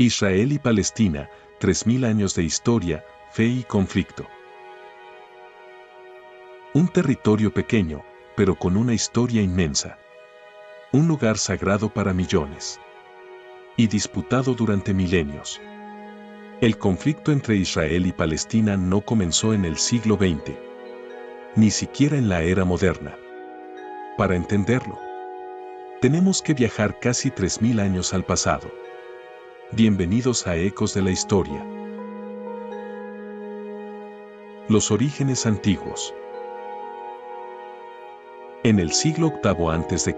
Israel y Palestina, 3000 años de historia, fe y conflicto. Un territorio pequeño, pero con una historia inmensa. Un lugar sagrado para millones. Y disputado durante milenios. El conflicto entre Israel y Palestina no comenzó en el siglo XX. Ni siquiera en la era moderna. Para entenderlo, tenemos que viajar casi 3000 años al pasado. Bienvenidos a Ecos de la Historia. Los orígenes antiguos. En el siglo VIII a.C.,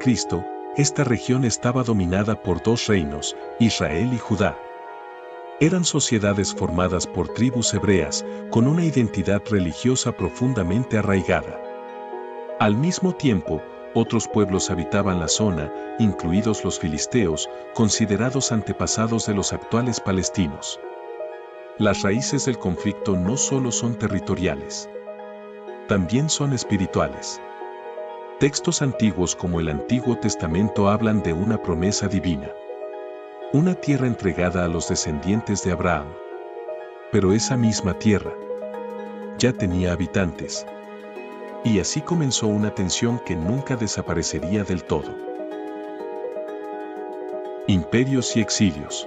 esta región estaba dominada por dos reinos, Israel y Judá. Eran sociedades formadas por tribus hebreas, con una identidad religiosa profundamente arraigada. Al mismo tiempo, otros pueblos habitaban la zona, incluidos los filisteos, considerados antepasados de los actuales palestinos. Las raíces del conflicto no solo son territoriales, también son espirituales. Textos antiguos como el Antiguo Testamento hablan de una promesa divina. Una tierra entregada a los descendientes de Abraham. Pero esa misma tierra ya tenía habitantes. Y así comenzó una tensión que nunca desaparecería del todo. Imperios y exilios.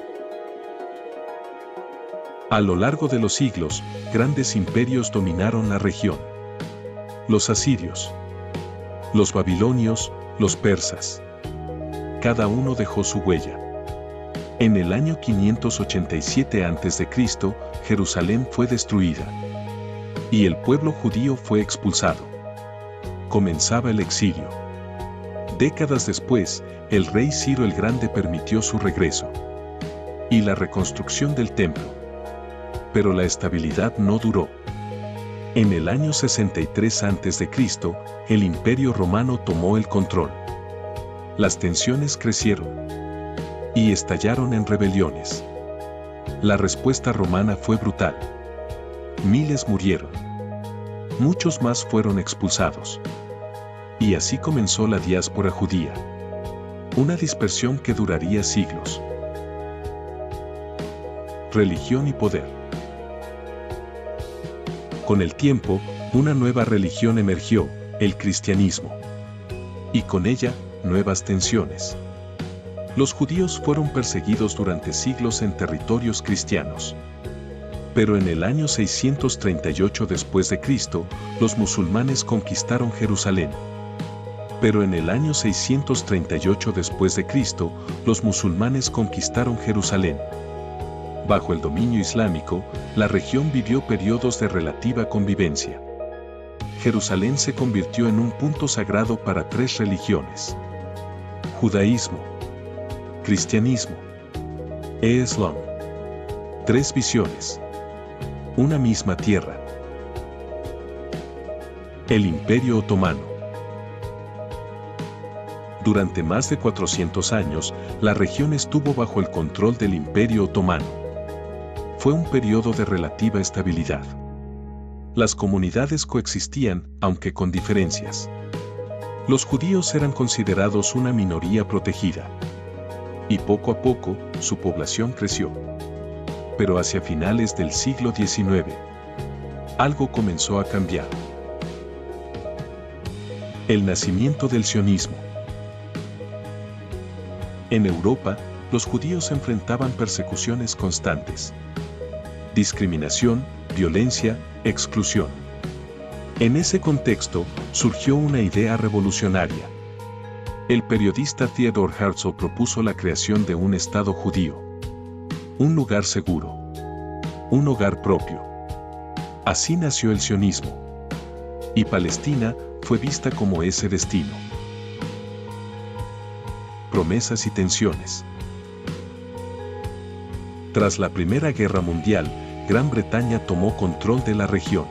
A lo largo de los siglos, grandes imperios dominaron la región. Los asirios, los babilonios, los persas. Cada uno dejó su huella. En el año 587 a.C., Jerusalén fue destruida. Y el pueblo judío fue expulsado. Comenzaba el exilio. Décadas después, el rey Ciro el Grande permitió su regreso. Y la reconstrucción del templo. Pero la estabilidad no duró. En el año 63 a.C., el Imperio Romano tomó el control. Las tensiones crecieron. Y estallaron en rebeliones. La respuesta romana fue brutal. Miles murieron. Muchos más fueron expulsados. Y así comenzó la diáspora judía. Una dispersión que duraría siglos. Religión y poder. Con el tiempo, una nueva religión emergió, el cristianismo. Y con ella, nuevas tensiones. Los judíos fueron perseguidos durante siglos en territorios cristianos. Pero en el año 638 d.C., los musulmanes conquistaron Jerusalén. Pero en el año 638 d.C., los musulmanes conquistaron Jerusalén. Bajo el dominio islámico, la región vivió periodos de relativa convivencia. Jerusalén se convirtió en un punto sagrado para tres religiones: judaísmo, cristianismo e islam. Tres visiones. Una misma tierra. El Imperio Otomano. Durante más de 400 años, la región estuvo bajo el control del Imperio Otomano. Fue un periodo de relativa estabilidad. Las comunidades coexistían, aunque con diferencias. Los judíos eran considerados una minoría protegida. Y poco a poco, su población creció. Pero hacia finales del siglo XIX, algo comenzó a cambiar. El nacimiento del sionismo. En Europa, los judíos enfrentaban persecuciones constantes. Discriminación, violencia, exclusión. En ese contexto, surgió una idea revolucionaria. El periodista Theodor Herzl propuso la creación de un Estado judío. Un lugar seguro. Un hogar propio. Así nació el sionismo. Y Palestina fue vista como ese destino. Promesas y tensiones. Tras la Primera Guerra Mundial, Gran Bretaña tomó control de la región.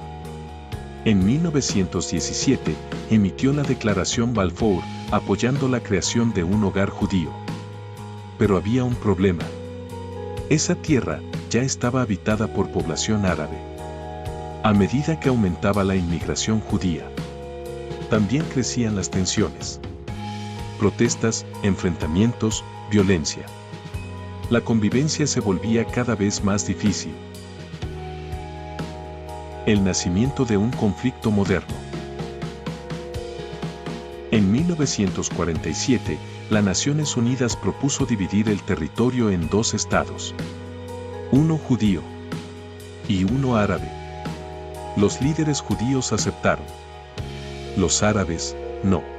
En 1917, emitió la Declaración Balfour, apoyando la creación de un hogar judío. Pero había un problema. Esa tierra ya estaba habitada por población árabe. A medida que aumentaba la inmigración judía, también crecían las tensiones. Protestas, enfrentamientos, violencia. La convivencia se volvía cada vez más difícil. El nacimiento de un conflicto moderno. En 1947, las Naciones Unidas propuso dividir el territorio en dos estados, uno judío y uno árabe. Los líderes judíos aceptaron. Los árabes, no.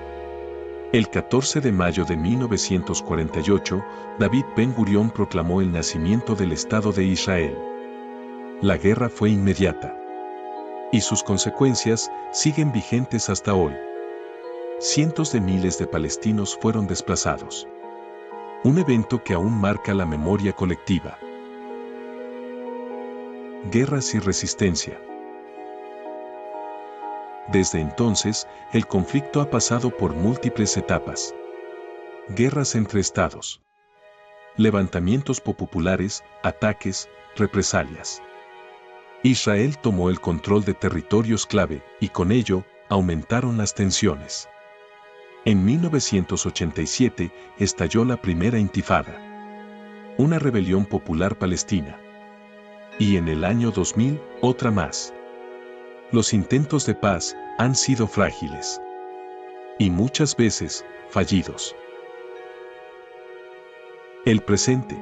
El 14 de mayo de 1948, David Ben-Gurión proclamó el nacimiento del Estado de Israel. La guerra fue inmediata. Y sus consecuencias siguen vigentes hasta hoy. Cientos de miles de palestinos fueron desplazados. Un evento que aún marca la memoria colectiva. Guerras y resistencia. Desde entonces, el conflicto ha pasado por múltiples etapas. Guerras entre estados. Levantamientos populares, ataques, represalias. Israel tomó el control de territorios clave y con ello, aumentaron las tensiones. En 1987 estalló la primera intifada, una rebelión popular palestina. Y en el año 2000, otra más. Los intentos de paz han sido frágiles. Y muchas veces, fallidos. El presente.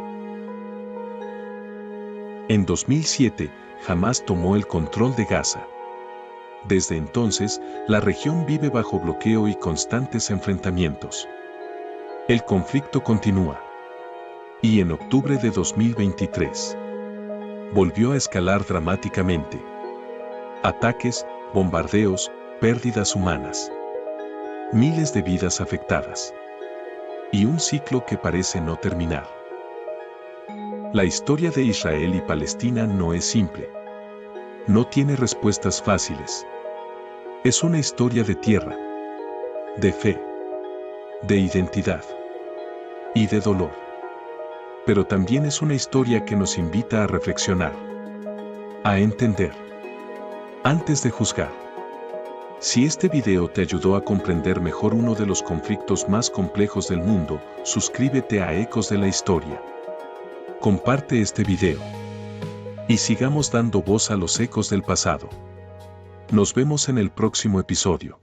En 2007, Hamás tomó el control de Gaza. Desde entonces, la región vive bajo bloqueo y constantes enfrentamientos. El conflicto continúa. Y en octubre de 2023, volvió a escalar dramáticamente. Ataques, bombardeos, pérdidas humanas. Miles de vidas afectadas. Y un ciclo que parece no terminar. La historia de Israel y Palestina no es simple. No tiene respuestas fáciles. Es una historia de tierra, de fe, de identidad y de dolor. Pero también es una historia que nos invita a reflexionar, a entender, antes de juzgar. Si este video te ayudó a comprender mejor uno de los conflictos más complejos del mundo, suscríbete a Ecos de la Historia. Comparte este video. Y sigamos dando voz a los ecos del pasado. Nos vemos en el próximo episodio.